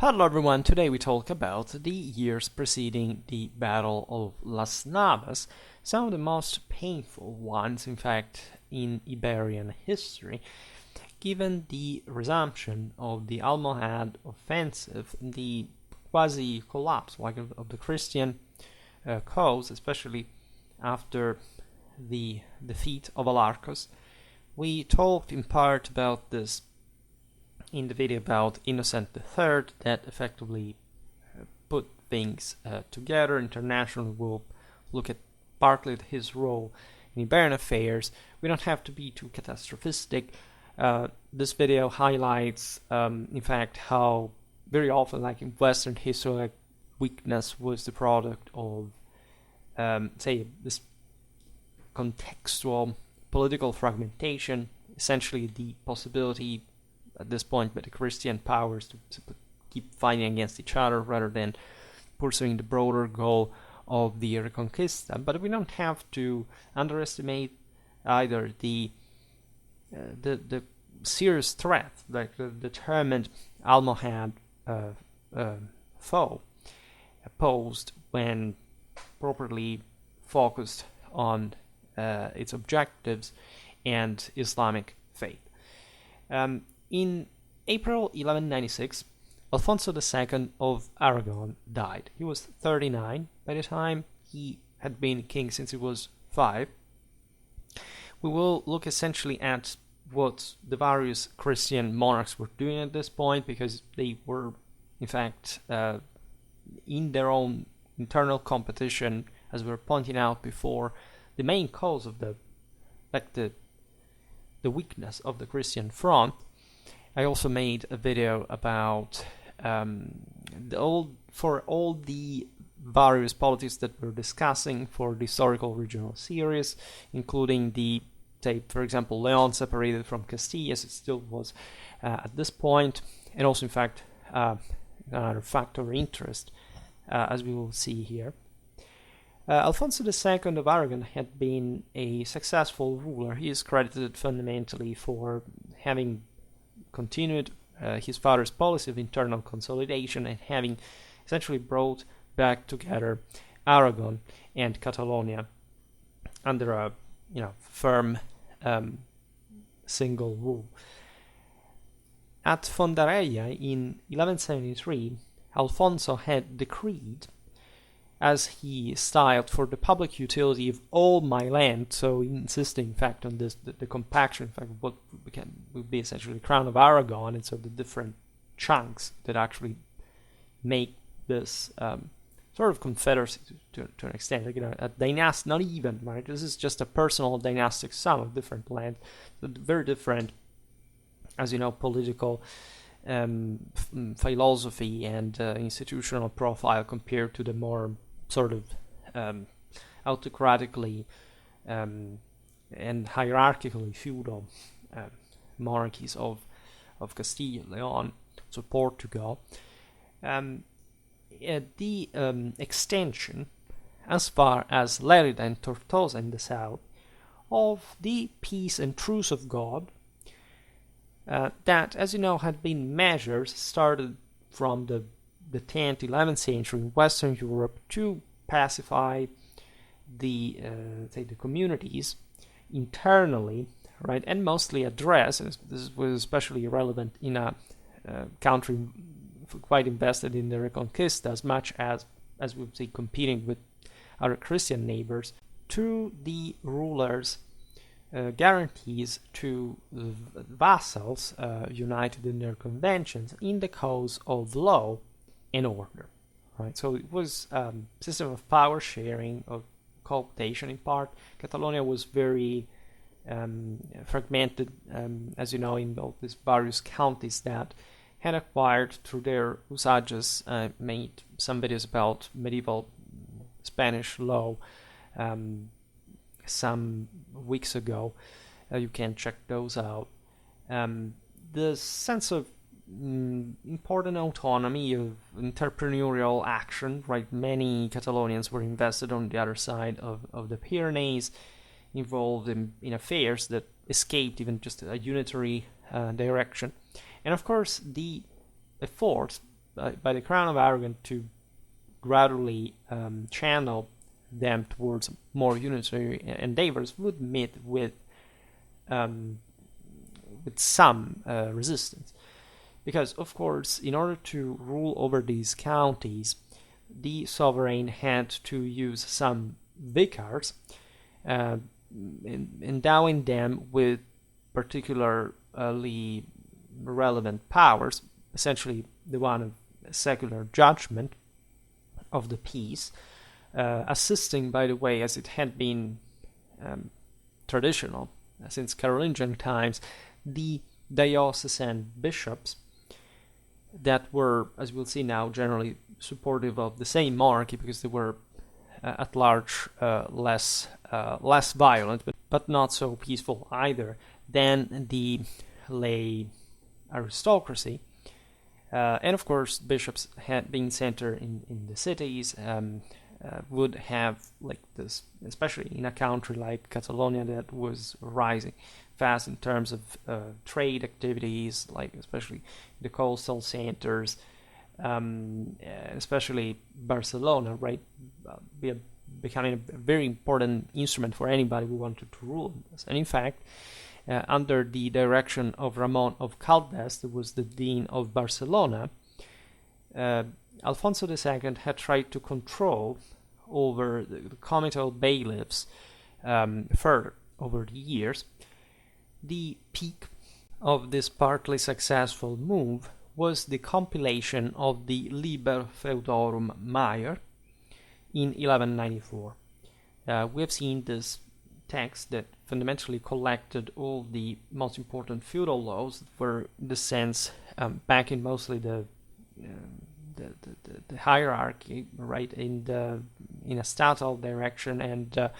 Hello everyone, today we talk about the years preceding the Battle of Las Navas, some of the most painful ones, in fact, in Iberian history, given the resumption of the Almohad offensive, the quasi-collapse of the Christian cause, especially after the defeat of Alarcos. We talked in part about this in the video about Innocent III that effectively put things together. Internationally, we'll look at partly at his role in Iberian affairs. We don't have to be too catastrophistic. This video highlights, in fact, how very often, like in Western history, like weakness was the product of, say, this contextual political fragmentation, essentially the possibility at this point by the Christian powers to keep fighting against each other rather than pursuing the broader goal of the Reconquista. But we don't have to underestimate either the serious threat, like the determined Almohad foe posed when properly focused on its objectives and Islamic faith. In April 1196, Alfonso II of Aragon died. He was 39 by the time. He had been king since he was 5. We will look essentially at what the various Christian monarchs were doing at this point, because they were, in fact, in their own internal competition, as we were pointing out before, the main cause of the weakness of the Christian front. I also made a video about for all the various politics that we're discussing for the historical regional series, including the, say, for example, Leon separated from Castilla, as it still was at this point, and also, in fact, another factor of interest, as we will see here. Alfonso II of Aragon had been a successful ruler. He is credited fundamentally for having continued his father's policy of internal consolidation and having essentially brought back together Aragon and Catalonia under a firm single rule. At Fondarella in 1173, Alfonso had decreed, as he styled, for the public utility of all my land, so insisting, in fact, on this, the compaction, in fact, what would be essentially the crown of Aragon, and so the different chunks that actually make this sort of confederacy to an extent, like, a dynastic, not even, right? This is just a personal dynastic sum of different lands, but very different, as you know, political philosophy and institutional profile compared to the more sort of autocratically and hierarchically feudal monarchies of Castile, Leon, so Portugal. The extension, as far as Lérida and Tortosa in the south, of the peace and truce of God, that, as you know, had been measures started from the 10th, 11th century in Western Europe to pacify the communities internally, right, and mostly address, and this was especially relevant in a country quite invested in the Reconquista, as much as we would say competing with our Christian neighbors, to the rulers' guarantees to vassals united in their conventions in the cause of law and order, right? So it was a system of power sharing, of cooptation in part. Catalonia was very fragmented, as you know, in all these various counties that had acquired through their usages. Made some videos about medieval Spanish law some weeks ago. You can check those out. The sense of important autonomy, of entrepreneurial action, right? Many Catalonians were invested on the other side of the Pyrenees, involved in affairs that escaped even just a unitary direction. And of course, the efforts by the Crown of Aragon to gradually channel them towards more unitary endeavors would meet with some resistance. Because, of course, in order to rule over these counties, the sovereign had to use some vicars, endowing them with particularly relevant powers, essentially the one of secular judgment of the peace, assisting, by the way, as it had been traditional since Carolingian times, the diocesan bishops that were, as we'll see now, generally supportive of the same monarchy because they were at large less violent, but not so peaceful either than the lay aristocracy. And of course, bishops had been centered in the cities, would have like this, especially in a country like Catalonia that was rising fast in terms of trade activities, like especially the coastal centers, especially Barcelona, right, becoming a very important instrument for anybody who wanted to rule this. And in fact, under the direction of Ramon of Caldes, who was the Dean of Barcelona, Alfonso II had tried to control over the comital bailiffs further over the years. The peak of this partly successful move was the compilation of the Liber Feudorum Maior in 1194. We have seen this text that fundamentally collected all the most important feudal laws that were, in the sense, back in mostly the hierarchy, right, in a statal direction, and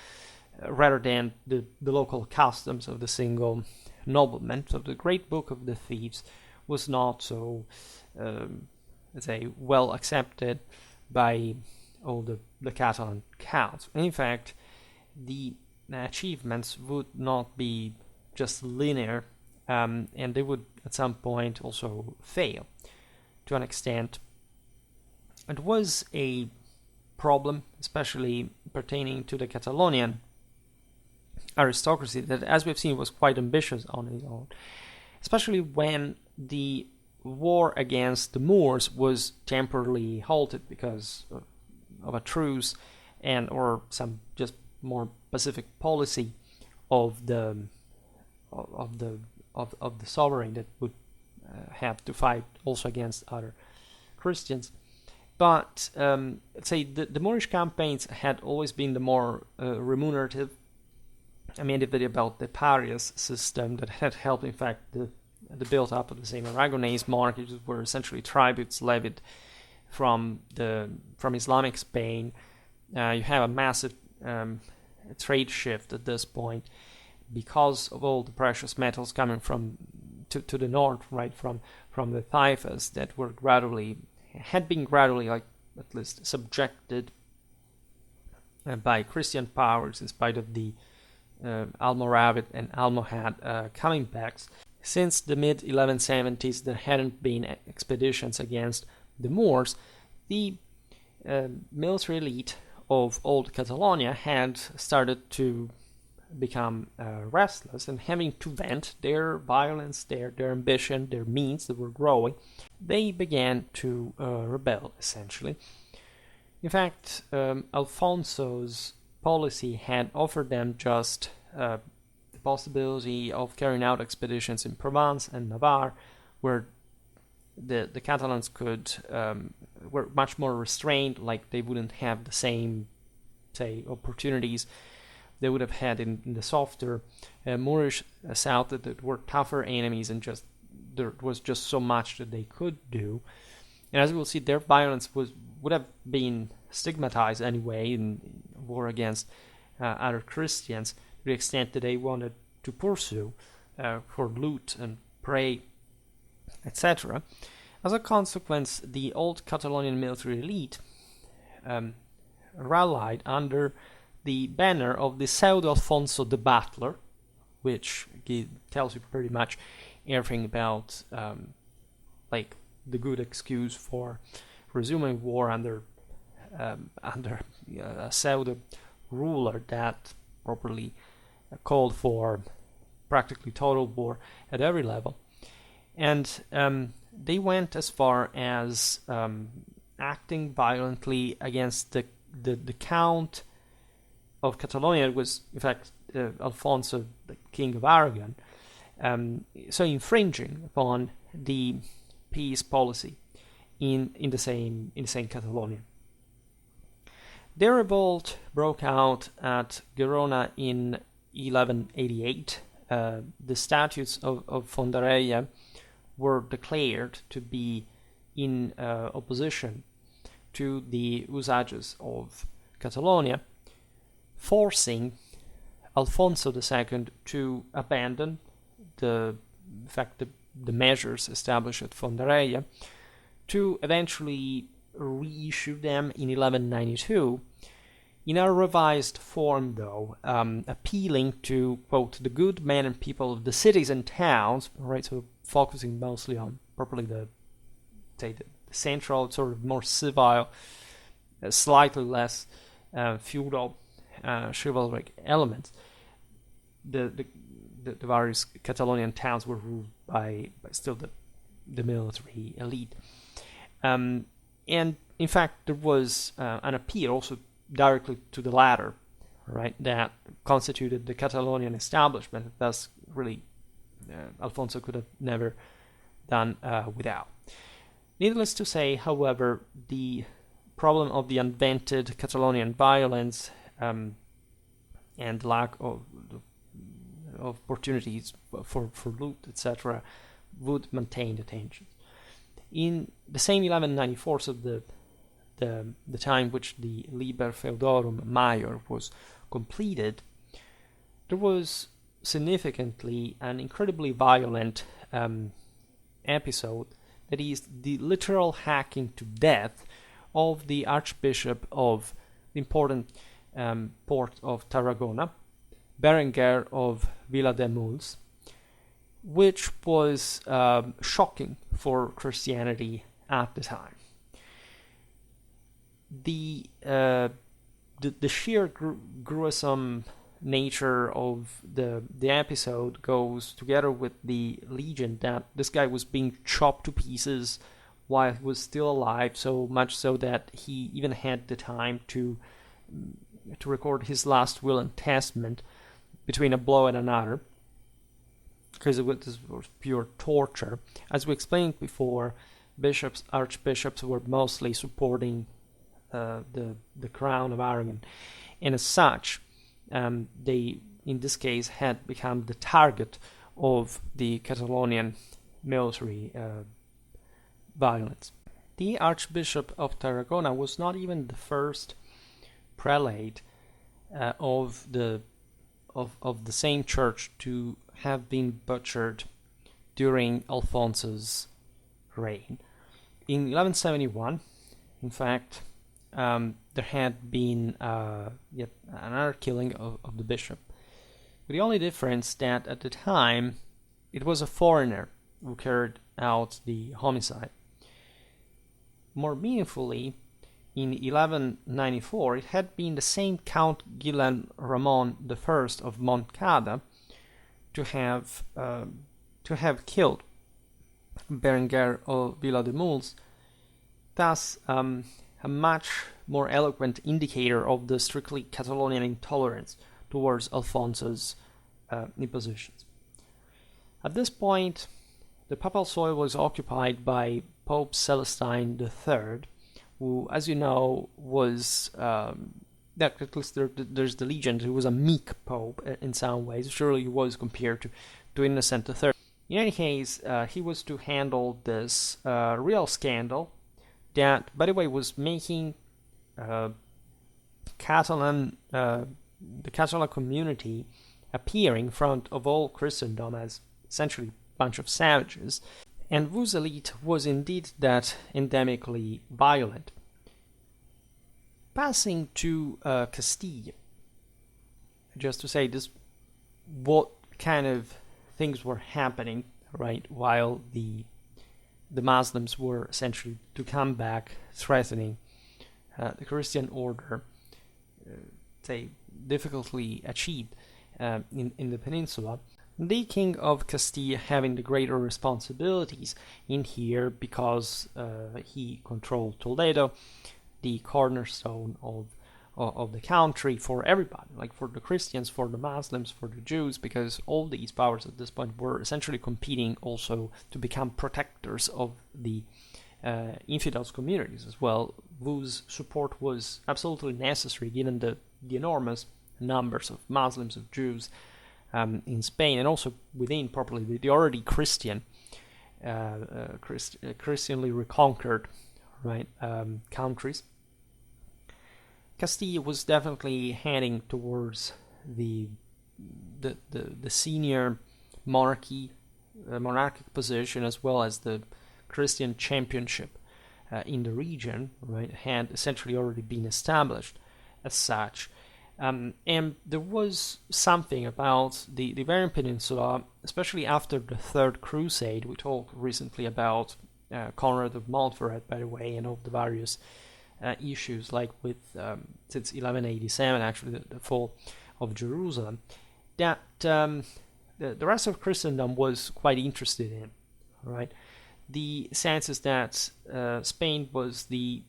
rather than the local customs of the single nobleman. So the Great Book of the Thieves was not so, let's say, well accepted by all the Catalan counts. In fact, the achievements would not be just linear, and they would at some point also fail to an extent. It was a problem, especially pertaining to the Catalonian aristocracy, that, as we've seen, was quite ambitious on its own, especially when the war against the Moors was temporarily halted because of a truce and or some just more pacific policy of the sovereign that would have to fight also against other Christians. But let's say the Moorish campaigns had always been the more remunerative. I mean, about the parias system that had helped, in fact, the build-up of the same Aragonese monarchies were essentially tributes levied from Islamic Spain. You have a massive trade shift at this point because of all the precious metals coming from to the north, right, from the Taifas that had been gradually, like, at least subjected by Christian powers in spite of the Almoravid and Almohad coming backs. Since the mid-1170s, there hadn't been expeditions against the Moors. The military elite of Old Catalonia had started to become restless, and having to vent their violence, their ambition, their means that were growing, they began to rebel, essentially. In fact, Alfonso's policy had offered them just the possibility of carrying out expeditions in Provence and Navarre, where the Catalans were much more restrained, like they wouldn't have the same, say, opportunities they would have had in the softer Moorish south, that were tougher enemies, and just there was just so much that they could do. And as we'll see, their violence would have been stigmatized anyway in war against other Christians, to the extent that they wanted to pursue for loot and prey, etc. As a consequence, the Old Catalonian military elite rallied under the banner of the Pseudo Alfonso the Battler, which tells you pretty much everything about like the good excuse for resuming war under a pseudo ruler that properly called for practically total war at every level. And they went as far as acting violently against the Count of Catalonia. It was, in fact, Alfonso, the King of Aragon, so infringing upon the peace policy in the same Catalonia. Their revolt broke out at Gerona in 1188. The statutes of Fondarella were declared to be in opposition to the usages of Catalonia, forcing Alfonso II to abandon the measures established at Fondarella, to eventually reissue them in 1192 in a revised form, though, appealing to, quote, the good men and people of the cities and towns, right, so focusing mostly on properly the central, sort of more civil, slightly less feudal, chivalric elements. The various Catalonian towns were ruled by still the military elite. And in fact, there was an appeal also directly to the latter, right, that constituted the Catalonian establishment. Thus, really, Alfonso could have never done without. Needless to say, however, the problem of the unvented Catalonian violence and lack of opportunities for loot, etc., would maintain the tensions. In the same 1194, so the time which the Liber Feodorum Major was completed, there was significantly an incredibly violent episode, that is the literal hacking to death of the Archbishop of the important port of Tarragona, Berenguer of Vilademuls, which was shocking for Christianity at the time. The sheer gruesome nature of the episode goes together with the legend that this guy was being chopped to pieces while he was still alive, so much so that he even had the time to record his last will and testament between a blow and another, because this was pure torture. As we explained before, archbishops were mostly supporting the crown of Aragon, and as such, they, in this case, had become the target of the Catalonian military violence. The Archbishop of Tarragona was not even the first prelate of the same church to have been butchered during Alfonso's reign. In 1171, in fact, there had been yet another killing of the bishop, with the only difference that at the time it was a foreigner who carried out the homicide. More meaningfully, in 1194, it had been the same Count Guillem Ramon I of Montcada to have killed Berenguer of Vilademuls, thus a much more eloquent indicator of the strictly Catalonian intolerance towards Alfonso's impositions. At this point, the papal soil was occupied by Pope Celestine III, who, as you know, was, at least there's the legend, he was a meek pope in some ways. Surely he was compared to Innocent III. In any case, he was to handle this real scandal that, by the way, was making the Catalan community appear in front of all Christendom as essentially a bunch of savages, and whose elite was indeed that endemically violent. Passing to Castile, just to say this, what kind of things were happening, right, while the the Muslims were essentially to come back, threatening the Christian order, say, difficultly achieved in the peninsula. The King of Castile having the greater responsibilities in here because he controlled Toledo, the cornerstone of the country for everybody, like for the Christians, for the Muslims, for the Jews, because all these powers at this point were essentially competing also to become protectors of the infidels communities as well, whose support was absolutely necessary given the enormous numbers of Muslims, of Jews in Spain, and also within probably the already Christianly reconquered, right, countries. Castile was definitely heading towards the senior monarchic position, as well as the Christian championship in the region, right, had essentially already been established as such. And there was something about the Iberian Peninsula, especially after the Third Crusade. We talked recently about Conrad of Montferrat, by the way, and of the various issues, like with since 1187, actually the fall of Jerusalem, that the rest of Christendom was quite interested in, right? The sense is that Spain was the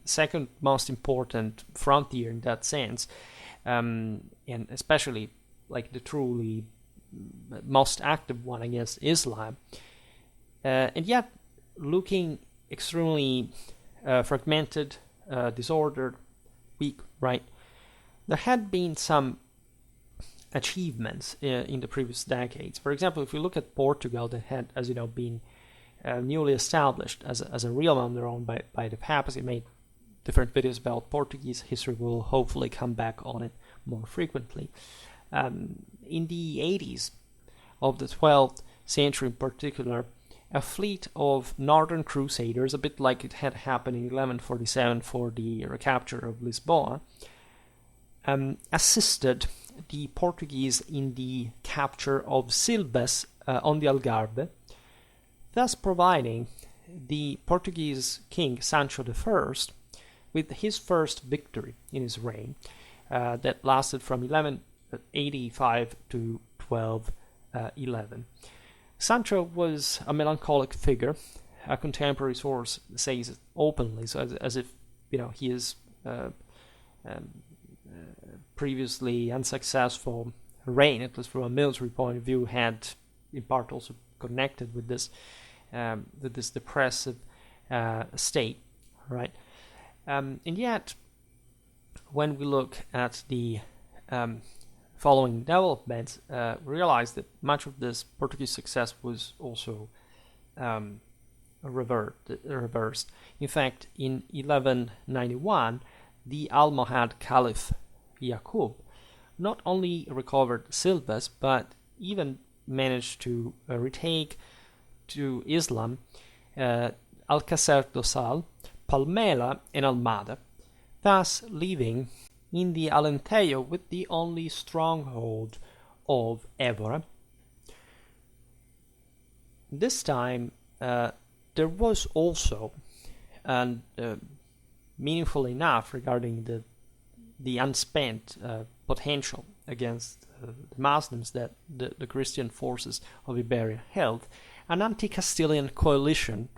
second most important frontier in that sense, and especially like the truly most active one against Islam, and yet looking extremely fragmented, disordered, weak, right? There had been some achievements in the previous decades. For example, if we look at Portugal, that had, as you know, been newly established as a realm on their own by the papacy. Made different videos about Portuguese history. We'll hopefully come back on it more frequently. In the 80s of the 12th century in particular, a fleet of northern crusaders, a bit like it had happened in 1147 for the recapture of Lisboa, assisted the Portuguese in the capture of Silves on the Algarve, thus providing the Portuguese king Sancho I with his first victory in his reign that lasted from 1185 to 1211. Sancho was a melancholic figure. A contemporary source says it openly, so as if he is previously unsuccessful reign, at least from a military point of view, had in part also connected with this depressive state, right? And yet, when we look at the following developments, realize that much of this Portuguese success was also reversed. In fact, in 1191, the Almohad Caliph Yaqub not only recovered Silves, but even managed to retake to Islam Alcácer do Sal, Palmela, and Almada, thus leaving in the Alentejo with the only stronghold of Évora. This time, there was also, and meaningful enough regarding the unspent potential against the Muslims that the Christian forces of Iberia held, an anti-Castilian coalition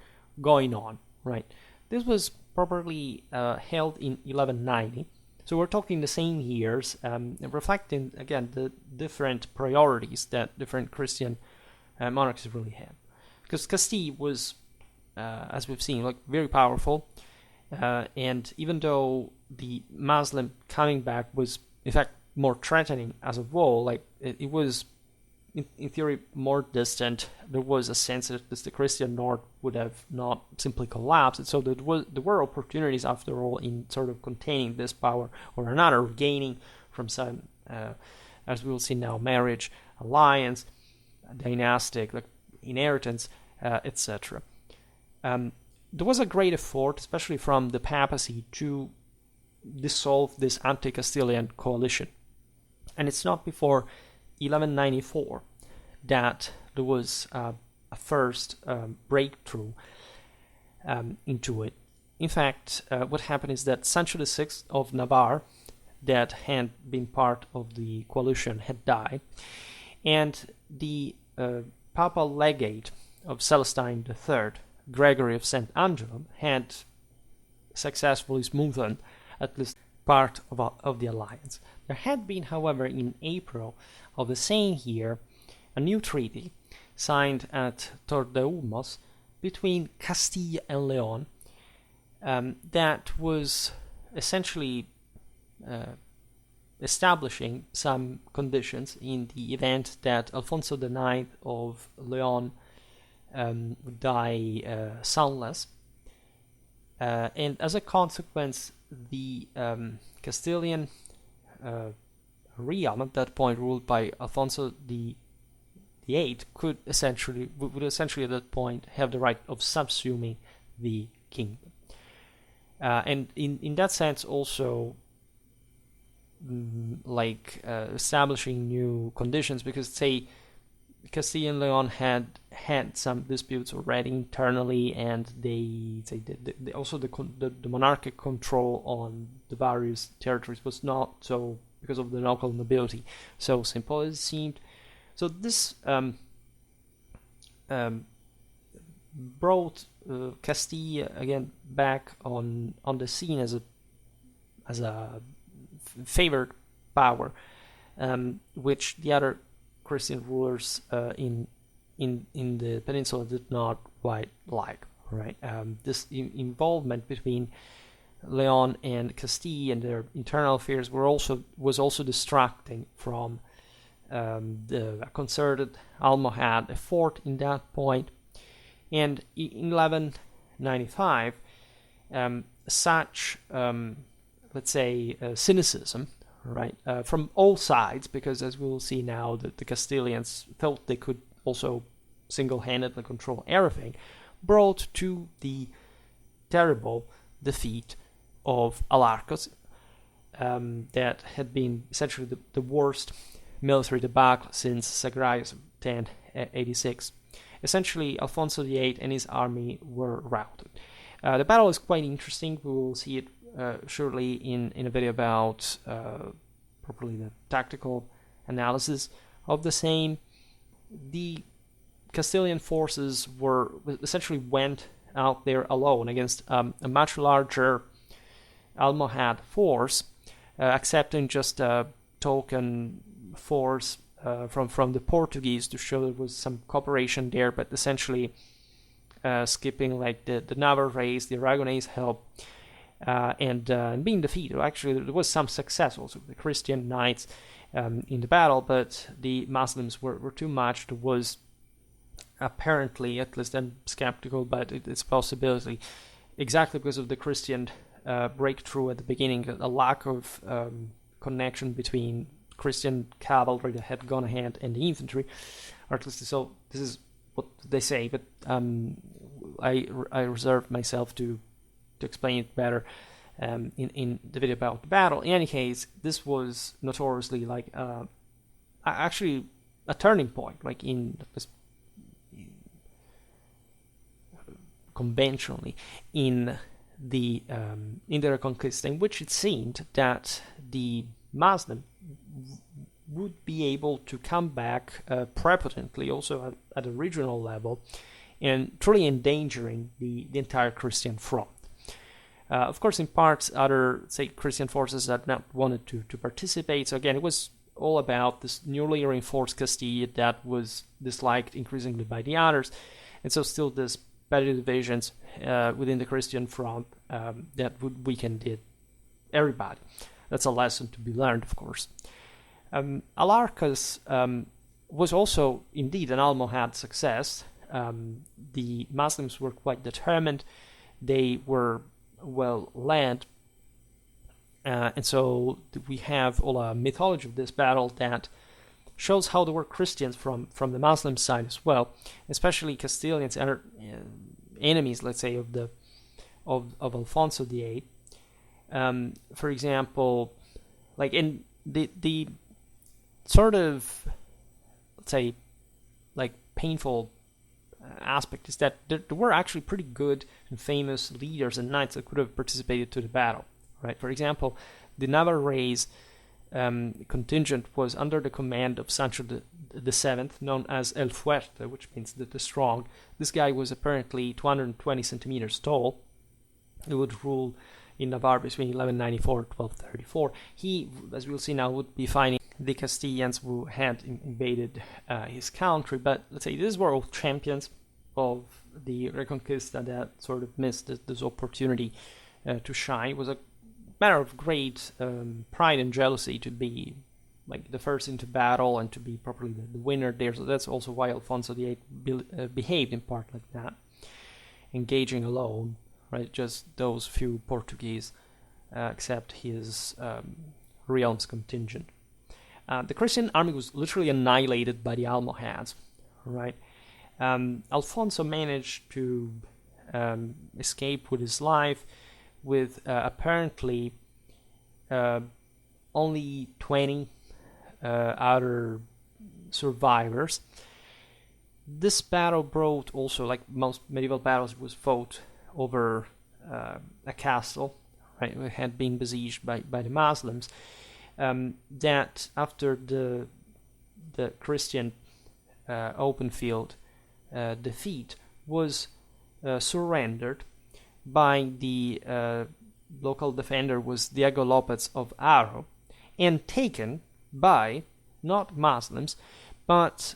going on, right? This was probably held in 1190, so we're talking the same years, reflecting, again, the different priorities that different Christian monarchies really had. Because Castile was, as we've seen, like very powerful, and even though the Muslim coming back was, in fact, more threatening as a whole, like it was, in theory, more distant, there was a sense that the Christian North would have not simply collapsed. And so there were opportunities, after all, in sort of containing this power or another, gaining from some, as we will see now, marriage, alliance, dynastic, like inheritance, etc. There was a great effort, especially from the papacy, to dissolve this anti-Castilian coalition. And it's not before 1194 that there was a first breakthrough into it. In fact, what happened is that Sancho VI of Navarre, that had been part of the coalition, had died, and the papal legate of Celestine III, Gregory of St. Angelo, had successfully smoothed at least part of the alliance. There had been, however, in April of the same year, a new treaty signed at Tordeumos between Castile and Leon that was essentially establishing some conditions in the event that Alfonso IX of Leon would die sonless. And as a consequence, the Castilian realm, at that point ruled by Alfonso VIII, would essentially at that point have the right of subsuming the kingdom. And in that sense also establishing new conditions, because say Castile and Leon had some disputes already internally, and they also the monarchic control on the various territories was not so, because of the local nobility, so simple as it seemed. So this brought Castile again back on the scene as a favored power, which the other Christian rulers in the peninsula did not quite like. Right, this involvement between Leon and Castile and their internal affairs was also distracting from the concerted Almohad effort in that point. And in 1195, such let's say cynicism, right, from all sides, because as we will see now, the Castilians thought they could also single-handedly control everything, brought to the terrible defeat of Alarcos, that had been essentially the worst military debacle since Sagradas of 1086. Essentially, Alfonso VIII and his army were routed. The battle is quite interesting. We will see it shortly in a video about properly the tactical analysis of the same. The Castilian forces essentially went out there alone against a much larger Almohad force, accepting just a token force from the Portuguese to show there was some cooperation there, but essentially skipping like the Navarre race, the Aragonese help, and being defeated. Actually, there was some success also, the Christian knights in the battle, but the Muslims were too much. There was apparently, at least I'm skeptical, but it's a possibility, exactly because of the Christian breakthrough at the beginning, a lack of connection between Christian cavalry that had gone ahead and the infantry, or at least so this is what they say, but I reserve myself to explain it better in the video about the battle. In any case, this was notoriously actually a turning point, like conventionally in the Reconquista, in which it seemed that the Muslim would be able to come back prepotently, also at a regional level, and truly endangering the entire Christian front. Of course, in parts, other, say, Christian forces had not wanted to participate. So again, it was all about this newly reinforced Castile that was disliked increasingly by the others, and so still this petty divisions within the Christian front that would weaken everybody. That's a lesson to be learned, of course. Alarcos was also indeed an Almohad success. The Muslims were quite determined. They were well led. And so we have all a mythology of this battle that shows how there were Christians from the Muslim side as well, especially Castilians and enemies, let's say, of Alfonso VIII. For example, like in the sort of, let's say, like painful aspect is that there were actually pretty good and famous leaders and knights that could have participated to the battle, right? For example, the Navarrese contingent was under the command of Sancho the Seventh, known as El Fuerte, which means the strong. This guy was apparently 220 centimeters tall. He would rule in Navarre between 1194 and 1234. He, as we'll see now, would be fighting the Castilians who had invaded his country. But let's say these were all champions of the Reconquista that sort of missed this opportunity to shine. It was a matter of great pride and jealousy to be like the first into battle and to be properly the winner there. So that's also why Alfonso VIII behaved in part like that, engaging alone, right? Just those few Portuguese, except his realm's contingent. The Christian army was literally annihilated by the Almohads, right? Alfonso managed to escape with his life, with apparently only 20 other survivors. This battle brought also, like most medieval battles, was fought over a castle, right? It had been besieged by the Muslims. That after the Christian open field defeat was surrendered by the local defender, was Diego Lopez of Haro, and taken by not Muslims but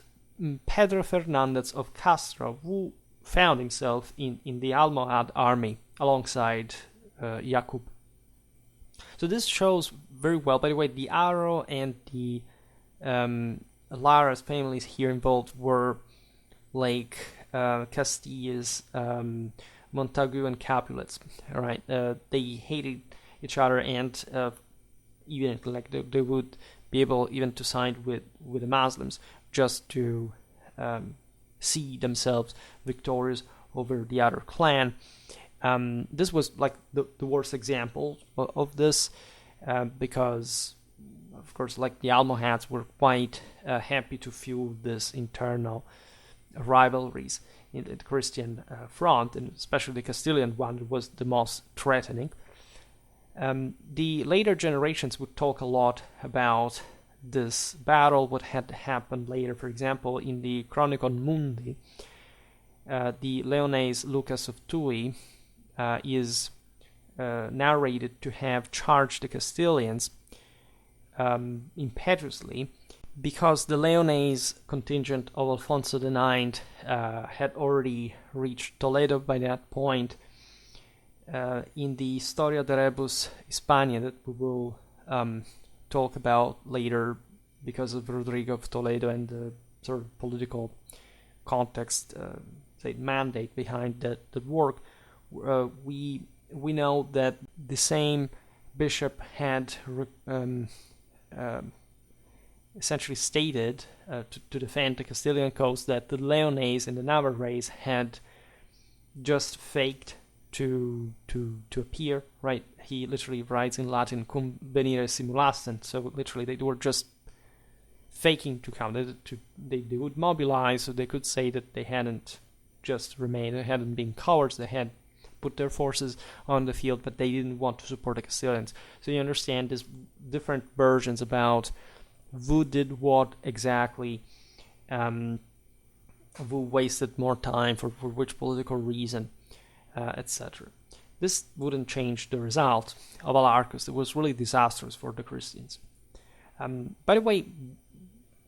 Pedro Fernandez of Castro, who found himself in the Almohad army alongside Jakub. So this shows very well, by the way, the Haro and the Lara's families here involved were like Castilla's Montagu and Capulets, right? They hated each other, and even like they would be able even to side with the Muslims just to see themselves victorious over the other clan. This was like the worst example of this, because of course, like the Almohads were quite happy to fuel this internal rivalries in the Christian front, and especially the Castilian one was the most threatening. The later generations would talk a lot about this battle, what had happened later. For example, in the Chronicon Mundi, the Leonese Lucas of Tui is narrated to have charged the Castilians impetuously, because the Leonese contingent of Alfonso IX had already reached Toledo by that point. In the Historia de Rebus Hispania, that we will talk about later because of Rodrigo of Toledo and the sort of political context, say mandate behind that work, we know that the same bishop had essentially stated to defend the Castilian coast that the Leonese and the Navarrese had just faked to appear, right? He literally writes in Latin, cum venire simulassent, so literally they were just faking to come. They would mobilize, so they could say that they hadn't just remained, they hadn't been cowards, they had put their forces on the field, but they didn't want to support the Castilians. So you understand there's different versions about who did what exactly, who wasted more time for which political reason, etc. This wouldn't change the result of Alarcos. It was really disastrous for the Christians. By the way,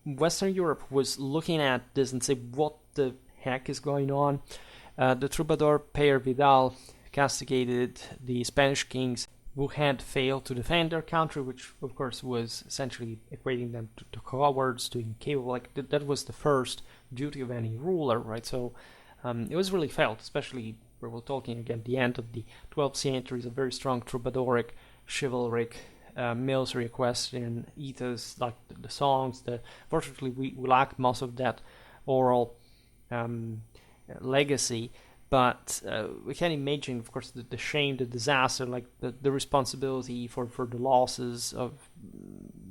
Western Europe was looking at this and say, what the heck is going on? The troubadour Pere Vidal castigated the Spanish kings who had failed to defend their country, which of course was essentially equating them to cowards, to incapable. Like that was the first duty of any ruler, right? So it was really felt, especially where we're talking again the end of the 12th century, is a very strong troubadouric, chivalric, military equestrian ethos, like the songs. Fortunately, we lack most of that oral legacy, but we can imagine, of course, the shame, the disaster, like the responsibility for the losses of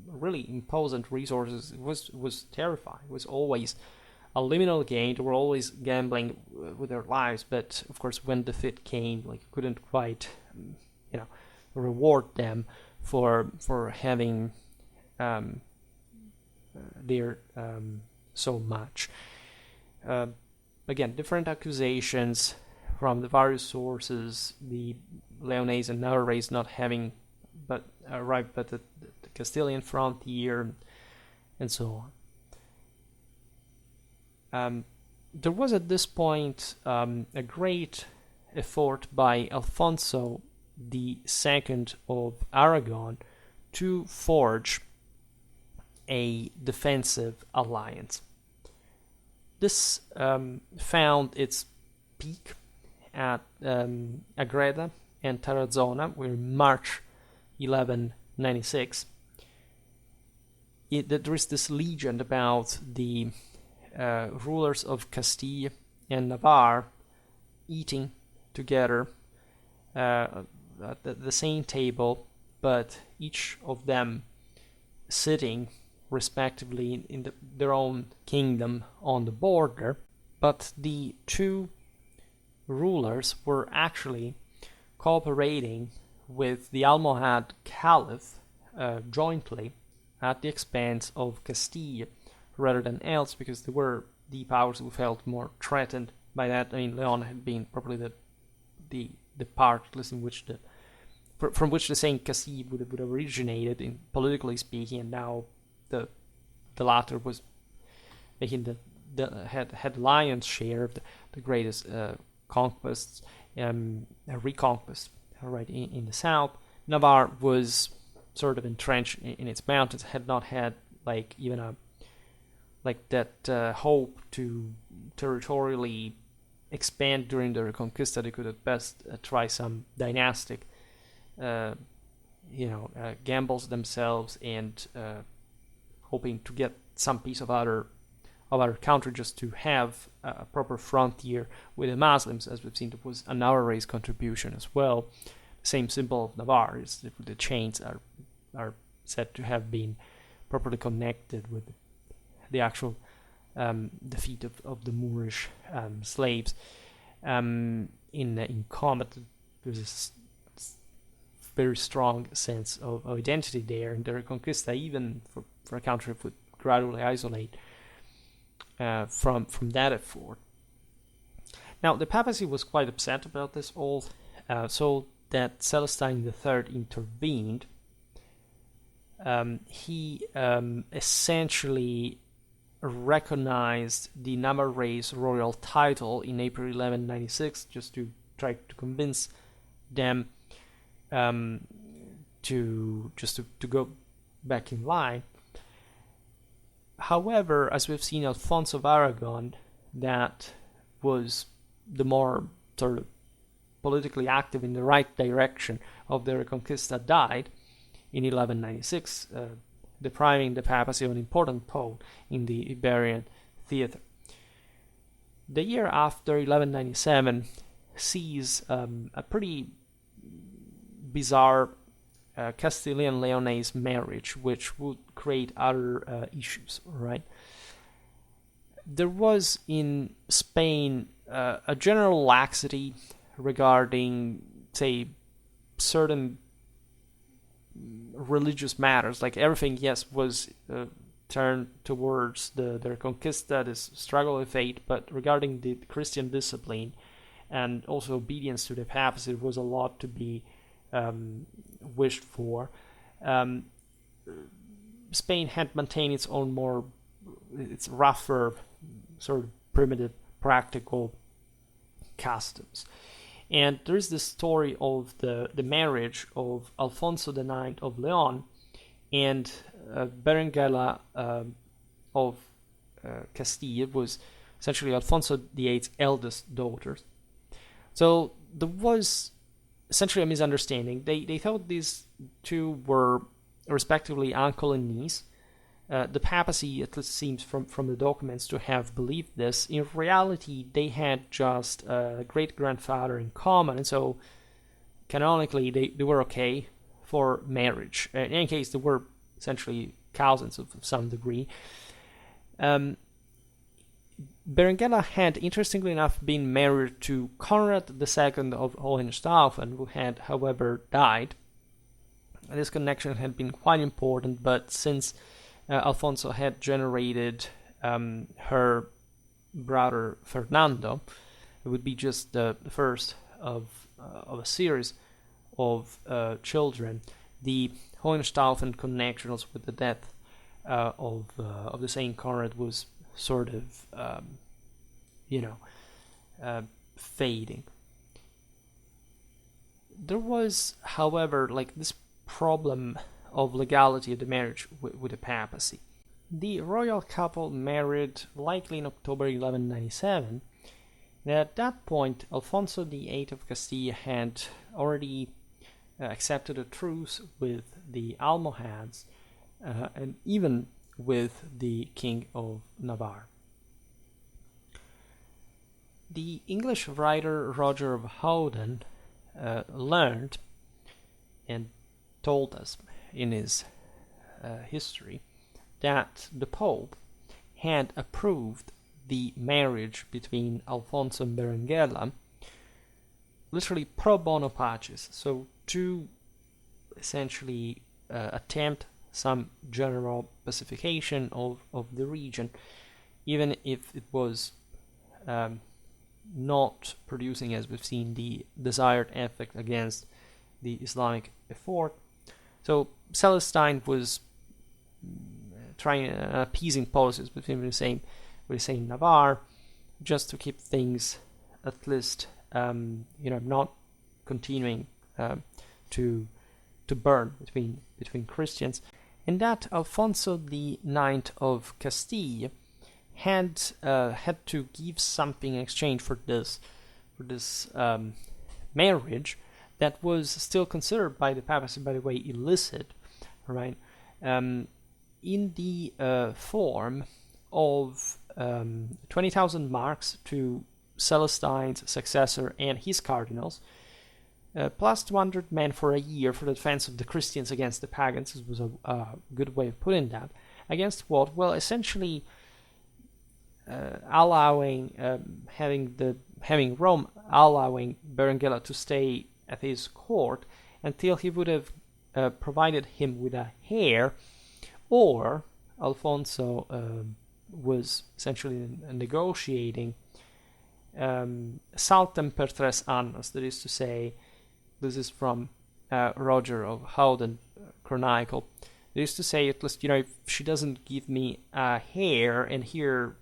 really imposant resources was terrifying. It was always a liminal gain. They were always gambling with their lives, but of course, when defeat came, like, couldn't quite, reward them for having their so much. Again, different accusations from the various sources. The Leonese and Navarrese not having arrived at the Castilian frontier, and so on. There was at this point a great effort by Alfonso II of Aragon to forge a defensive alliance. This found its peak at Agreda and Tarazona, where in March 1196, there is this legend about the rulers of Castile and Navarre eating together at the same table, but each of them sitting respectively in their own kingdom on the border. But the two rulers were actually cooperating with the Almohad Caliph jointly at the expense of Castile rather than else, because they were the powers who felt more threatened by that. I mean, Leon had been probably the part, at least in which from which the saying Castile would have originated, in politically speaking, and now the latter was making had lion's share of the greatest conquests, reconquest, right, in the south. Navarre was sort of entrenched in its mountains, had not had even that hope to territorially expand during the Reconquista. They could at best try some dynastic gambles themselves, and hoping to get some piece of other country just to have a proper frontier with the Muslims. As we've seen, there was a Navarrese contribution as well. The same symbol of Navarre is the chains are said to have been properly connected with the actual defeat of the Moorish slaves in combat. There's this very strong sense of identity there in the Reconquista, even for a country that would gradually isolate from that effort. Now, the papacy was quite upset about this all, so that Celestine III intervened. He essentially recognized the Navarrese royal title in April 1196, just to try to convince them to go back in line. However, as we've seen, Alfonso of Aragon, that was the more sort of politically active in the right direction of the Reconquista, died in 1196, depriving the papacy of an important pole in the Iberian theater. The year after, 1197, sees a pretty bizarre Castilian-Leonese marriage, which would create other issues, right? There was in Spain a general laxity regarding, say, certain religious matters. Like everything, yes, was turned towards the Reconquista, this struggle with fate, but regarding the Christian discipline and also obedience to the papacy, there was a lot to be wished for. Spain had maintained its own its rougher, sort of primitive, practical customs. And there is this story of the marriage of Alfonso IX of Leon and Berenguela of Castile. Was essentially Alfonso VIII's eldest daughter. So there was essentially a misunderstanding. They thought these two were respectively uncle and niece. The papacy, at least seems from the documents, to have believed this. In reality, they had just a great-grandfather in common, and so canonically they were okay for marriage. In any case, they were essentially cousins of some degree. Berenguela had, interestingly enough, been married to Conrad II of Hohenstaufen, who had, however, died. This connection had been quite important, but since Alfonso had generated her brother Fernando, it would be just the first of a series of children. The Hohenstaufen connections with the death of the Saint Conrad was sort of fading. There was, however, like this problem of legality of the marriage with the papacy. The royal couple married likely in October 1197. And at that point, Alfonso VIII of Castile had already accepted a truce with the Almohads and even with the King of Navarre. The English writer Roger of Howden learned and told us in his history that the Pope had approved the marriage between Alfonso and Berenguela literally pro bono pacis, so to essentially attempt some general pacification of the region, even if it was not producing, as we've seen, the desired effect against the Islamic effort. So Celestine was trying appeasing policies between the same Navarre, just to keep things at least not continuing to burn between Christians, and that Alfonso IX of Castile had to give something in exchange for this marriage that was still considered by the papacy, by the way, illicit, right? In the form of 20,000 marks to Celestine's successor and his cardinals, plus 200 men for a year for the defense of the Christians against the pagans. This was a good way of putting that. Against what? Well, essentially allowing having Rome allowing Berenguela to stay at his court until he would have provided him with a heir, or Alfonso was essentially negotiating saltem per 3 annos, that is to say, this is from Roger of Howden Chronicle, that is to say, at least, if she doesn't give me a heir, and here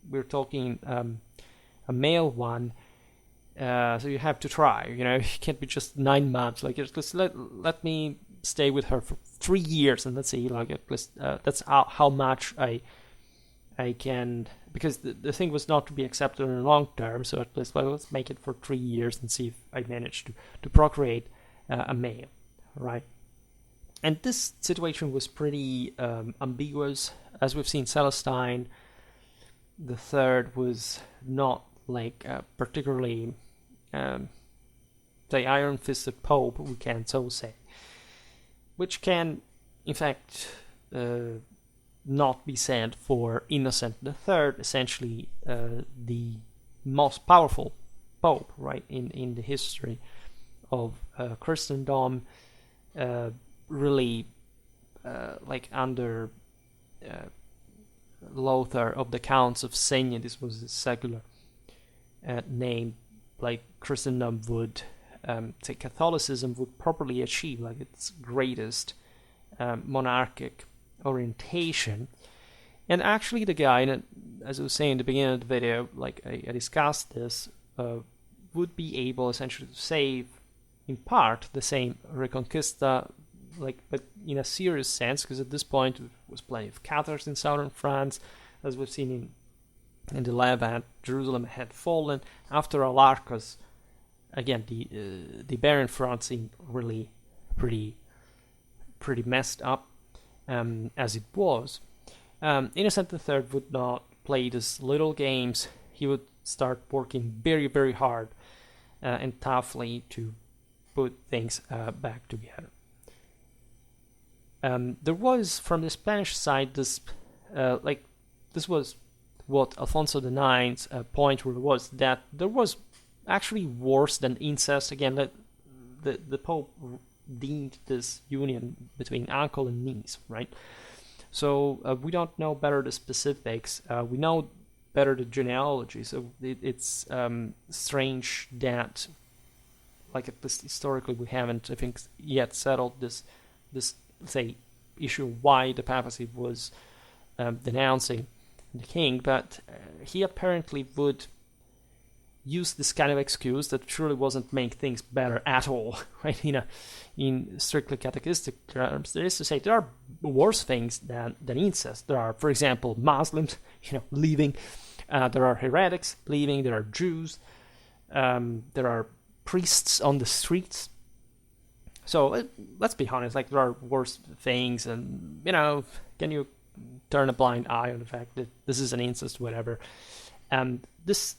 we're talking a male one, so you have to try, it can't be just 9 months, like, just let me stay with her for 3 years, and let's see, like, at least that's how much I can, because the thing was not to be accepted in the long term, so at least let's make it for 3 years and see if I manage to procreate a male, right? And this situation was pretty ambiguous. As we've seen, Celestine the Third was not like particularly the iron-fisted pope, we can so say, which can, in fact, not be said for Innocent III, essentially the most powerful pope, right, in the history of Christendom, really like under Lothar of the Counts of Seigne. This was a secular name, like Christendom would say Catholicism would properly achieve, like its greatest monarchic orientation. And actually the guy, and as I was saying in the beginning of the video, like I discussed this, would be able essentially to save in part the same Reconquista, like, but in a serious sense, because at this point there was plenty of Cathars in southern France, as we've seen in the Levant. Jerusalem had fallen after Alarcos. Again, the Iberian front seemed really pretty messed up as it was. Innocent III would not play these little games. He would start working very, very hard and toughly to put things back together. There was, from the Spanish side, this this was what Alfonso IX's point really was, that there was actually worse than incest. Again, that the Pope deemed this union between uncle and niece, right? So we don't know better the specifics. We know better the genealogy. So it's strange that, like, at least historically, we haven't, I think, yet settled this say issue why the papacy was denouncing the king, but he apparently would use this kind of excuse that truly wasn't make things better at all, right? In strictly catechistic terms, there is to say there are worse things than incest. There are, for example, Muslims, leaving. There are heretics leaving. There are Jews. There are priests on the streets. So let's be honest, like, there are worse things, and can you turn a blind eye on the fact that this is an incest, whatever? And this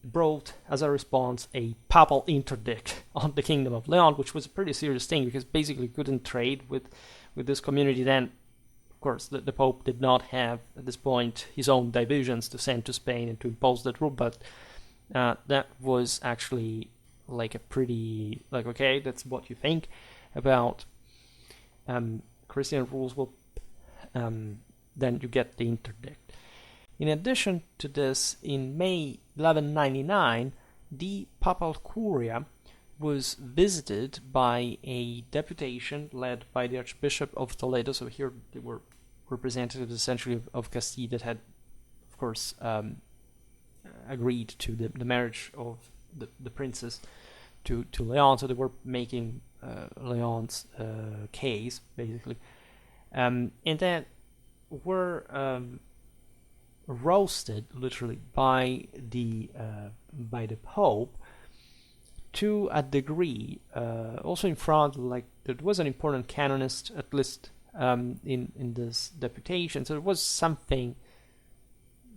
brought, as a response, a papal interdict on the Kingdom of Leon, which was a pretty serious thing, because basically couldn't trade with this community. Then, of course, the Pope did not have, at this point, his own divisions to send to Spain and to impose that rule, but that was actually like a pretty, like, okay, that's what you think about Christian rules, well, then you get the interdict. In addition to this, in May 1199, the Papal Curia was visited by a deputation led by the Archbishop of Toledo. So here they were representatives essentially of Castile that had, of course, agreed to the marriage of the princess to Leon. So they were making Leon's case, basically. And that were roasted literally by the Pope to a degree. Also in front, like, there was an important canonist, at least in this deputation. So it was something,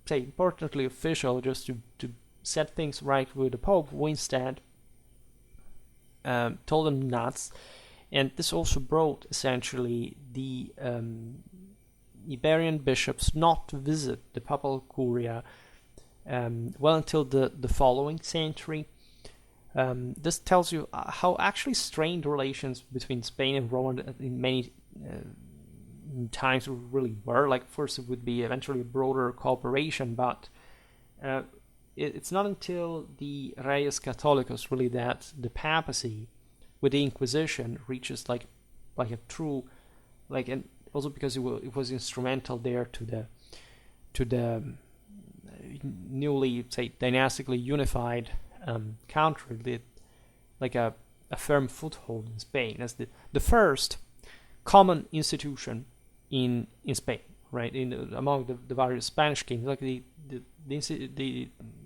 say, importantly official, just to set things right with the Pope, who instead told them nuts. And this also brought essentially the Iberian bishops not to visit the Papal Curia well until the following century. This tells you how actually strained relations between Spain and Rome in many times really were. Like, first it would be eventually a broader cooperation, but it's not until the Reyes Catholicos really that the papacy with the Inquisition reaches like a true, like, and also because it was instrumental there to the newly, say, dynastically unified country, like a firm foothold in Spain as the first common institution in Spain, right? Among the various Spanish kings, like the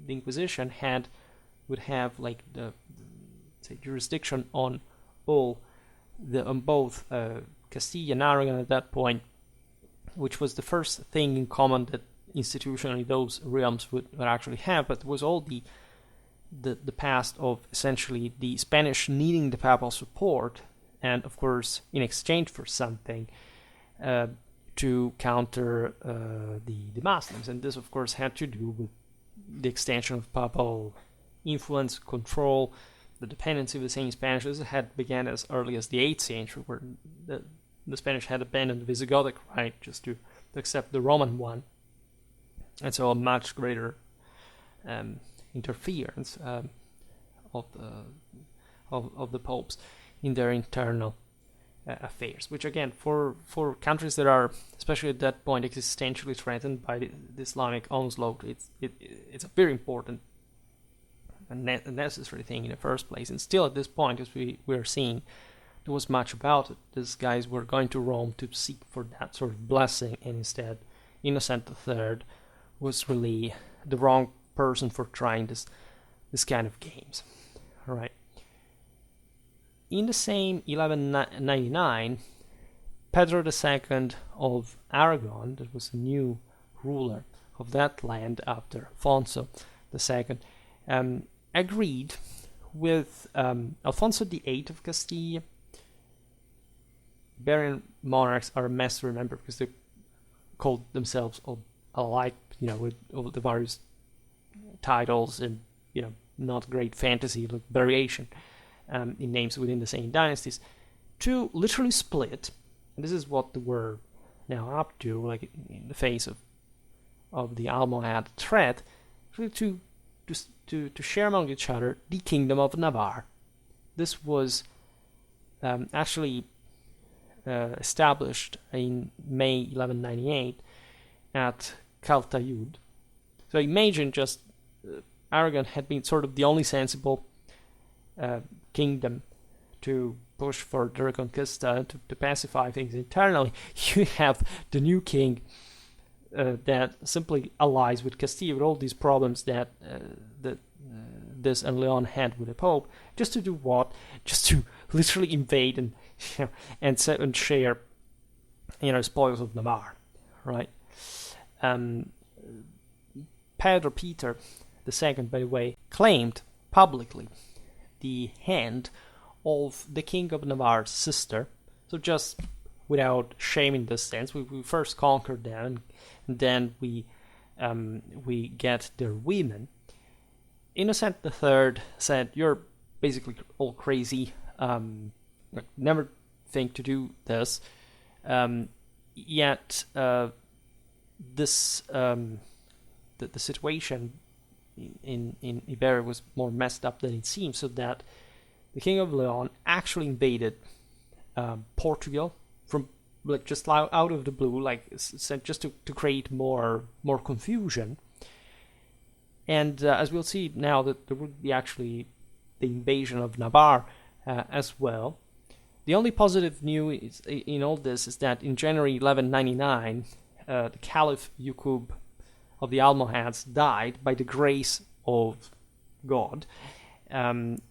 Inquisition would have like the say jurisdiction on both Castile and Aragon at that point, which was the first thing in common that institutionally those realms would actually have. But it was all the past of essentially the Spanish needing the papal support, and of course in exchange for something to counter the Muslims. And this of course had to do with the extension of papal influence, control, the dependency of the same Spanish. This had began as early as the 8th century, where the Spanish had abandoned the Visigothic right just to accept the Roman one, and so a much greater interference of the popes in their internal affairs, which again for countries that are, especially at that point, existentially threatened by the Islamic onslaught, it's a very important and necessary thing in the first place. And still at this point, as we're seeing, there was much about it. These guys were going to Rome to seek for that sort of blessing, and instead Innocent III was really the wrong person for trying this kind of games. All right. In the same 1199, Pedro II of Aragon, that was a new ruler of that land after Alfonso II, agreed with Alfonso VIII of Castile. Iberian monarchs are a mess to remember because they called themselves alike with all the various titles and, not great fantasy, like variation in names within the same dynasties, to literally split. And this is what we're now up to, like in the face of the Almohad threat, to share among each other the Kingdom of Navarre. This was actually established in May 1198 at Caltayud. So imagine just Aragon had been sort of the only sensible kingdom to push for the Reconquista, to pacify things internally. You have the new king that simply allies with Castile, with all these problems that this and Leon had with the Pope, just to do what? Just to literally invade and and share spoils of Navarre, right? Pedro Peter II, by the way, claimed publicly the hand of the King of Navarre's sister. So just without shame in this sense, we first conquered them, and then we get their women. Innocent III said, "You're basically all crazy. Never think to do this." Yet this the situation in Iberia was more messed up than it seems, so that the King of Leon actually invaded Portugal from just out of the blue, just to create more confusion. And as we'll see now, that there would be actually the invasion of Navarre as well. The only positive news in all this is that in January 1199, the Caliph Yaqub of the Almohads died by the grace of God, and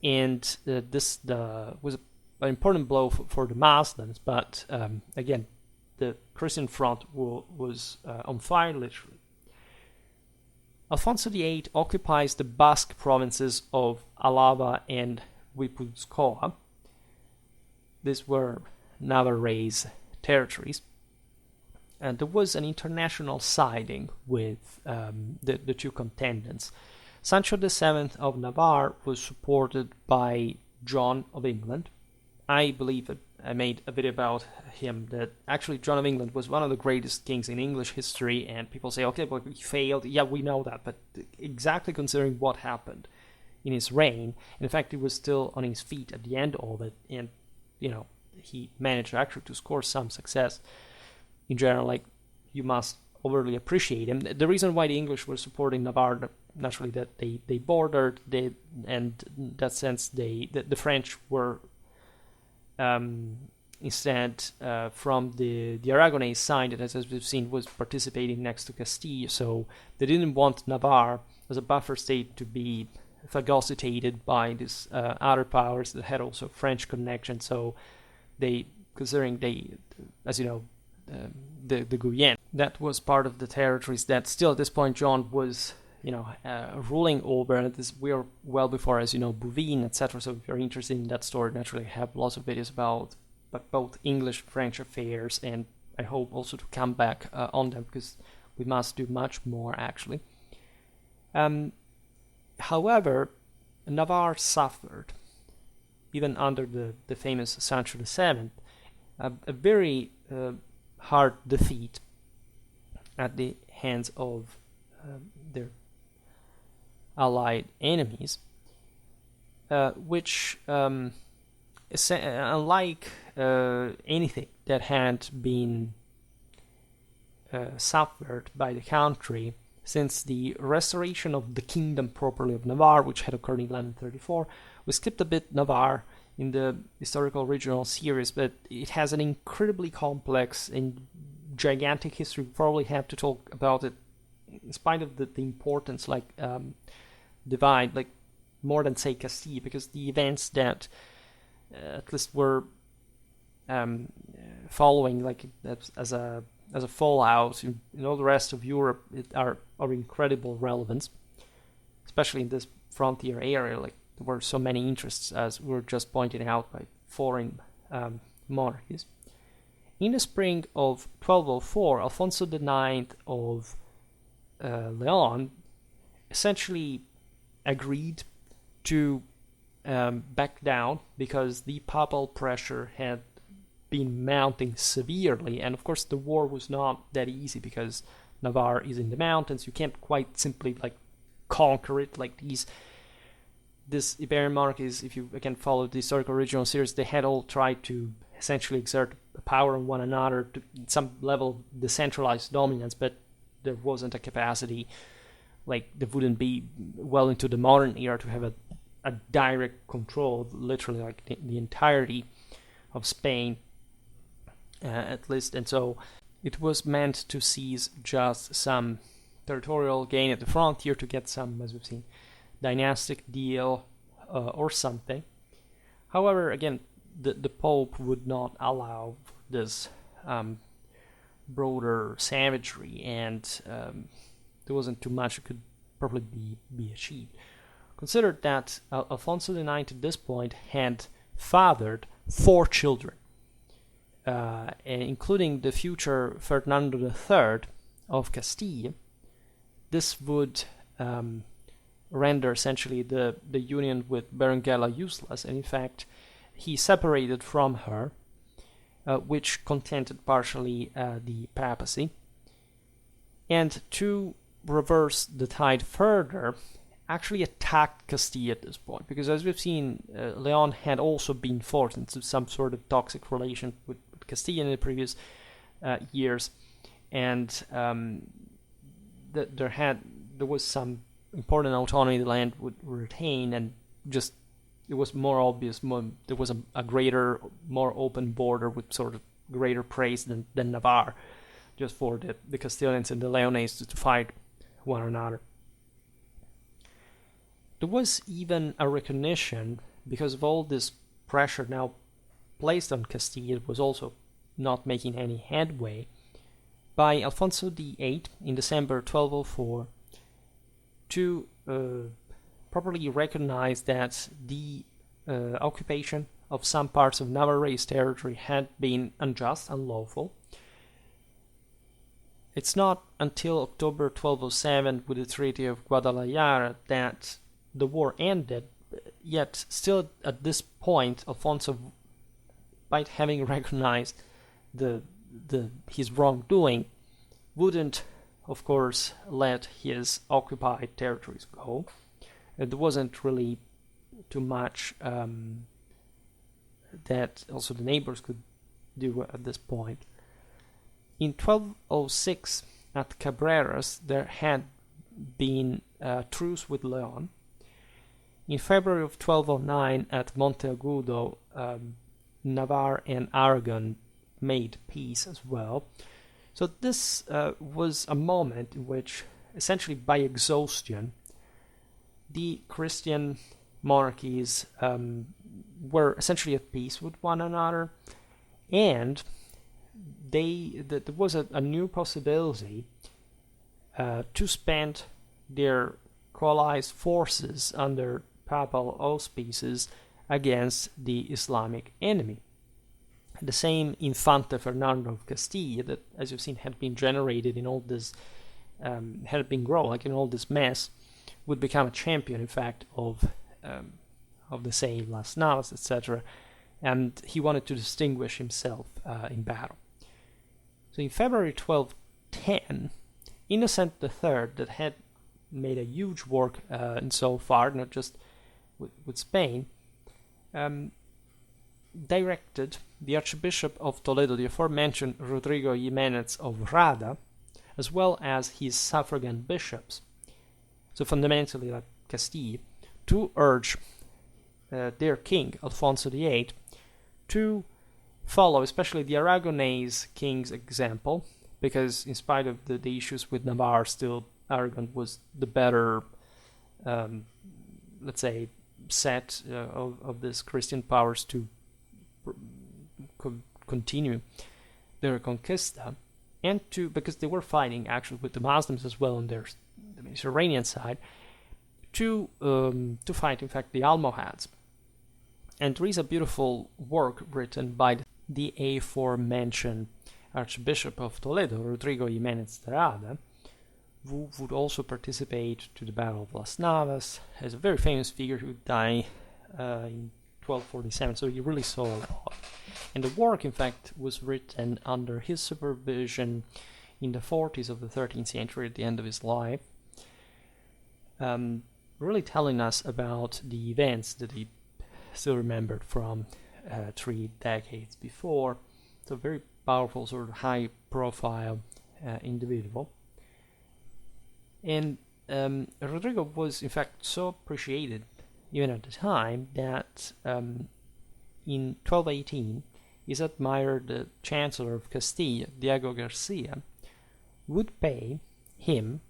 this was an important blow for the Muslims. But again, the Christian front was on fire, literally. Alfonso VIII occupies the Basque provinces of Alava and Guipuzcoa. These were Navarrese territories. And there was an international siding with the two contendants. Sancho VII of Navarre was supported by John of England. I believe that I made a video about him, that actually John of England was one of the greatest kings in English history, and people say, okay, but he failed. Yeah, we know that, but exactly considering what happened in his reign, in fact, he was still on his feet at the end of it, and, he managed actually to score some success. In general, you must overly appreciate him. The reason why the English were supporting Navarre, naturally, that they bordered, and in that sense, the French were instead from the Aragonese side, that, as we've seen, was participating next to Castile. So they didn't want Navarre as a buffer state to be phagocytated by these other powers that had also French connection. So they, considering as you know, the Guyenne, that was part of the territories that still at this point John was ruling over, and we are well before, as you know, Bouvines, etc. So if you're interested in that story, naturally I have lots of videos about both English French affairs, and I hope also to come back on them, because we must do much more actually. However, Navarre suffered, even under the famous Sancho VII, a very hard defeat at the hands of their allied enemies, which, unlike anything that had been suffered by the country since the restoration of the kingdom properly of Navarre, which had occurred in 1134, we skipped a bit Navarre in the historical regional series, but it has an incredibly complex and gigantic history. We probably have to talk about it, in spite of the importance, divide, more than, say, Castile, because the events that at least were following, as a fallout in all the rest of Europe, are incredible relevance, especially in this frontier area. There were so many interests, as we were just pointing out, by foreign monarchies. In the spring of 1204, Alfonso IX of Leon essentially agreed to back down because the papal pressure had been mounting severely, and of course the war was not that easy because Navarre is in the mountains. You can't quite simply like conquer it like this Iberian monarchies. If you again follow the historical original series, they had all tried to essentially exert power on one another to some level of decentralized dominance, but there wasn't a capacity, like there wouldn't be well into the modern era to have a direct control of literally like the entirety of Spain, at least. And so it was meant to seize just some territorial gain at the frontier to get some, as we've seen, dynastic deal or something. However, again, the Pope would not allow this broader savagery, and there wasn't too much that could probably be achieved. Consider that Alfonso IX at this point had fathered 4 children, including the future Ferdinando III of Castile. This would render essentially the union with Berenguela useless, and in fact he separated from her, which contented partially the papacy. And to reverse the tide further, actually attacked Castile at this point, because as we've seen, Leon had also been forced into some sort of toxic relation with Castile in the previous years, and there was some important autonomy the land would retain, and just it was more obvious. There was a greater, more open border with sort of greater praise than Navarre, just for the Castilians and the Leonese to fight one another. There was even a recognition, because of all this pressure now placed on Castile, it was also not making any headway, by Alfonso VIII in December 1204 to properly recognize that the occupation of some parts of Navarrese territory had been unjust, unlawful. It's not until October 1207 with the Treaty of Guadalajara that the war ended, yet still at this point Alfonso, by having recognized his wrongdoing, wouldn't of course let his occupied territories go. There wasn't really too much that also the neighbors could do at this point. In 1206 at Cabreras there had been a truce with Leon. In February of 1209 at Monteagudo, Navarre and Aragon made peace as well. So this was a moment in which, essentially by exhaustion, the Christian monarchies were essentially at peace with one another, and there was a new possibility to spend their coalesced forces under papal auspices against the Islamic enemy. The same Infante Fernando of Castile that, as you've seen, had been generated in all this, had been grown like in all this mess, would become a champion, in fact, of the same Las Navas, etc. And he wanted to distinguish himself in battle. So in February 1210, Innocent III, that had made a huge work in so far, not just with Spain, directed the Archbishop of Toledo, the aforementioned Rodrigo Jimenez of Rada, as well as his suffragan bishops, so fundamentally like Castile, to urge their king, Alfonso VIII, to follow especially the Aragonese king's example, because in spite of the issues with Navarre, still Aragon was the better, let's say, set of these Christian powers to continue the Reconquista, and because they were fighting actually with the Muslims as well on the Mediterranean side, to fight in fact the Almohads. And there is a beautiful work written by the aforementioned Archbishop of Toledo, Rodrigo Jimenez de Rada, who would also participate to the Battle of Las Navas, as a very famous figure who died in 1247, so he really saw a lot. And the work, in fact, was written under his supervision in the 40s of the 13th century, at the end of his life, really telling us about the events that he still remembered from 3 decades before. It's a very powerful, sort of high-profile individual. And Rodrigo was, in fact, so appreciated, even at the time, that in 1218, his admirer, the Chancellor of Castile, Diego Garcia, would pay him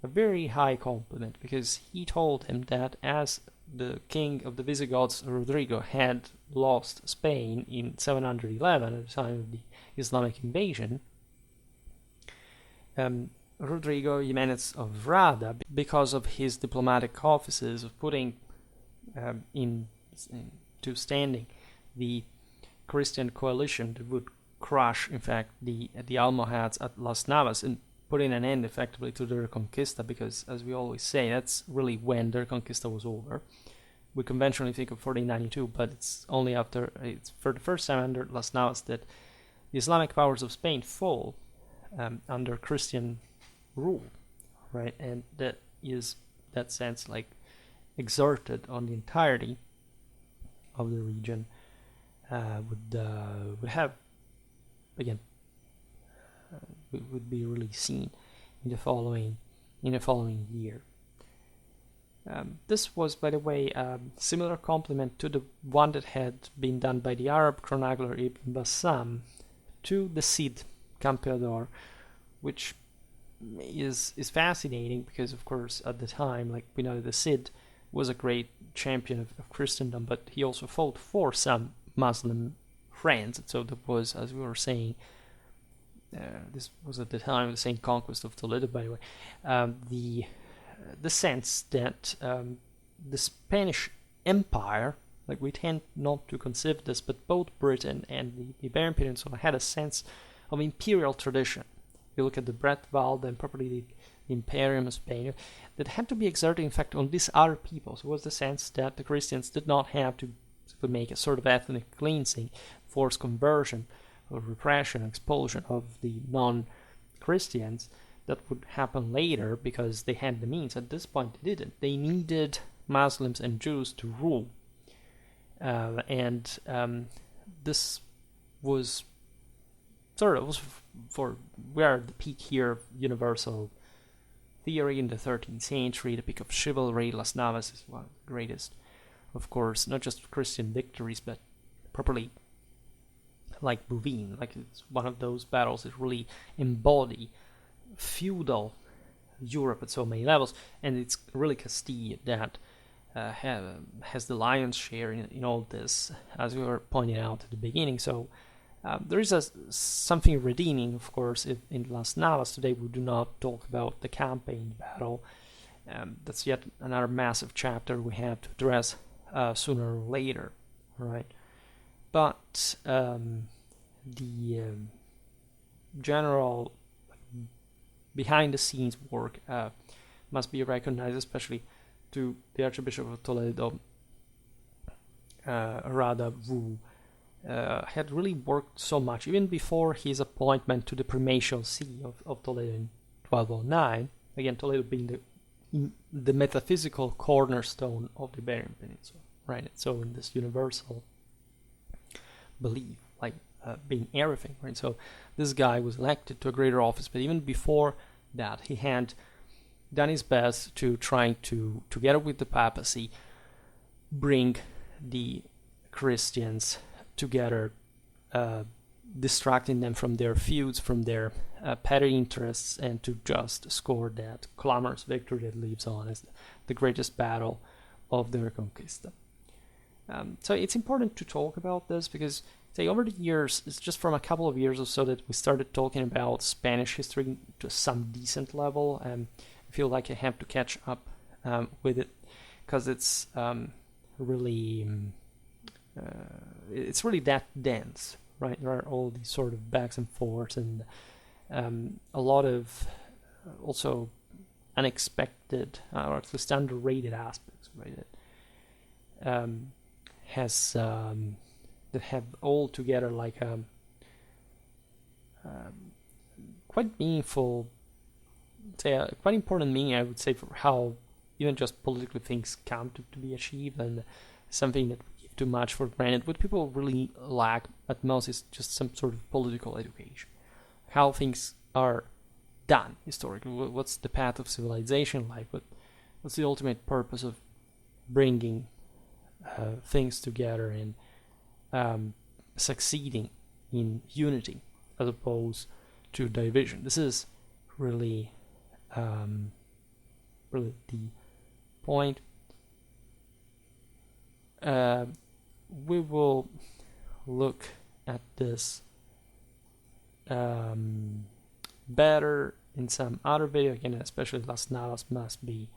a very high compliment, because he told him that as the king of the Visigoths, Rodrigo, had lost Spain in 711 at the time of the Islamic invasion, Rodrigo Jimenez of Rada, because of his diplomatic offices of putting into standing the Christian coalition that would crush, in fact, the Almohads at Las Navas and putting an end effectively to the Reconquista, because, as we always say, that's really when the Reconquista was over. We conventionally think of 1492, but it's only after, it's for the first time under Las Navas that the Islamic powers of Spain fall under Christian rule, right? And that is, that sense, like, exerted on the entirety of the region, would have, again, would be really seen in the following year. This was, by the way, a similar compliment to the one that had been done by the Arab chronicler Ibn Bassam to the Cid Campeador, which is fascinating because, of course, at the time, like we know, the Cid was a great champion of Christendom, but he also fought for some Muslim friends. And so there was, as we were saying, this was at the time of the same conquest of Toledo, by the way, the sense that the Spanish Empire, like we tend not to conceive this, but both Britain and the Iberian Peninsula had a sense of imperial tradition. You look at the Bretwalda and properly the Imperium of Spain, that had to be exerted, in fact, on these other peoples. It was the sense that the Christians did not have to make a sort of ethnic cleansing, forced conversion, or repression, expulsion of the non-Christians that would happen later because they had the means. At this point, they didn't. They needed Muslims and Jews to rule. This was sort of, we are at the peak here of universal theory in the 13th century, the peak of chivalry. Las Navas is one of the greatest, of course, not just Christian victories, but properly, like Bouvines, like it's one of those battles that really embody feudal Europe at so many levels, and it's really Castile that has the lion's share in all this, as we were pointing out at the beginning. So there is something redeeming, of course, in Las Navas. Today we do not talk about the campaign battle. That's yet another massive chapter we have to address sooner or later, right? But the general behind-the-scenes work must be recognized, especially to the Archbishop of Toledo, Rada, who had really worked so much, even before his appointment to the primatial see of Toledo in 1209. Again, Toledo being the metaphysical cornerstone of the Iberian Peninsula, right? So in this universal belief, like being everything, right? So this guy was elected to a greater office, but even before that, he had done his best to try to, together with the papacy, bring the Christians together, distracting them from their feuds, from their petty interests, and to just score that clamorous victory that lives on as the greatest battle of the Reconquista. So it's important to talk about this because, say, over the years, it's just from a couple of years or so that we started talking about Spanish history to some decent level, and I feel like I have to catch up with it because it's really that dense, right? There are all these sort of backs and forths and a lot of also unexpected or at least underrated aspects, right? Has that have all together like a quite meaningful, say quite important meaning, I would say, for how even just politically things come to be achieved, and something that we give too much for granted. What people really lack at most is just some sort of political education, how things are done historically. What's the path of civilization like? What's the ultimate purpose of bringing things together and succeeding in unity as opposed to division? This is really really the point. We will look at this better in some other video. Again, especially Las Navas must be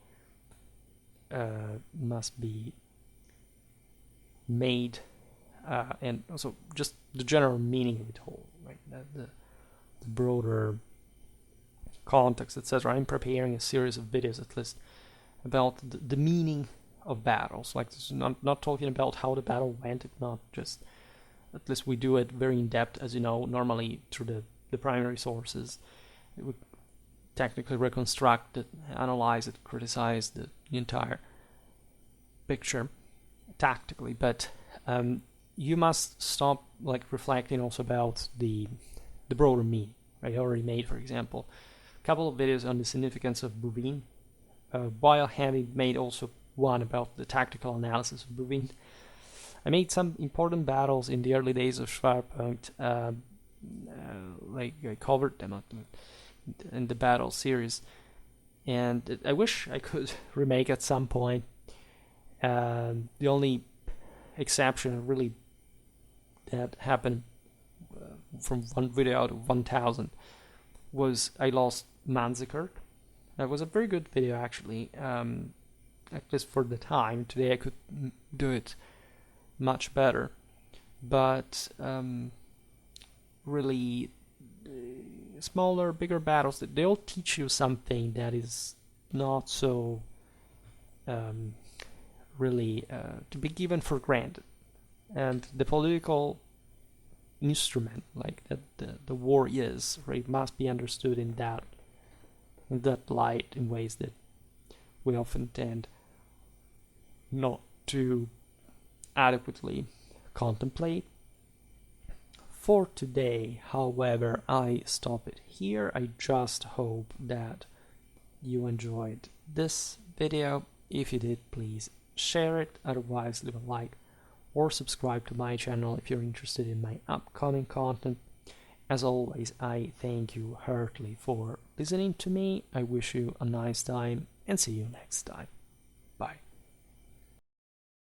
made, and also just the general meaning of it all, right? The broader context, etc. I'm preparing a series of videos, at least, about the meaning of battles. Like, this is not talking about how the battle went, if not just, at least we do it very in depth, as you know, normally through the primary sources. We technically reconstruct it, analyze it, criticize the entire picture tactically, but you must stop like reflecting also about the broader meaning. I already made, for example, a couple of videos on the significance of Bouvines, while having made also one about the tactical analysis of Bouvines. I made some important battles in the early days of Schwerpunkt, like I covered them in the battle series, and I wish I could remake at some point. The only exception really that happened from one video out of 1000 was I lost Manzikert. That was a very good video, actually, at least for the time. Today I could do it much better, but really smaller, bigger battles, they all teach you something that is not so really to be given for granted. And the political instrument like that the war is, right, must be understood in that light, in ways that we often tend not to adequately contemplate. For today, however, I stop it here. I just hope that you enjoyed this video. If you did, please share it. Otherwise, leave a like or subscribe to my channel if you're interested in my upcoming content. As always, I thank you heartily for listening to me. I wish you a nice time and see you next time. Bye.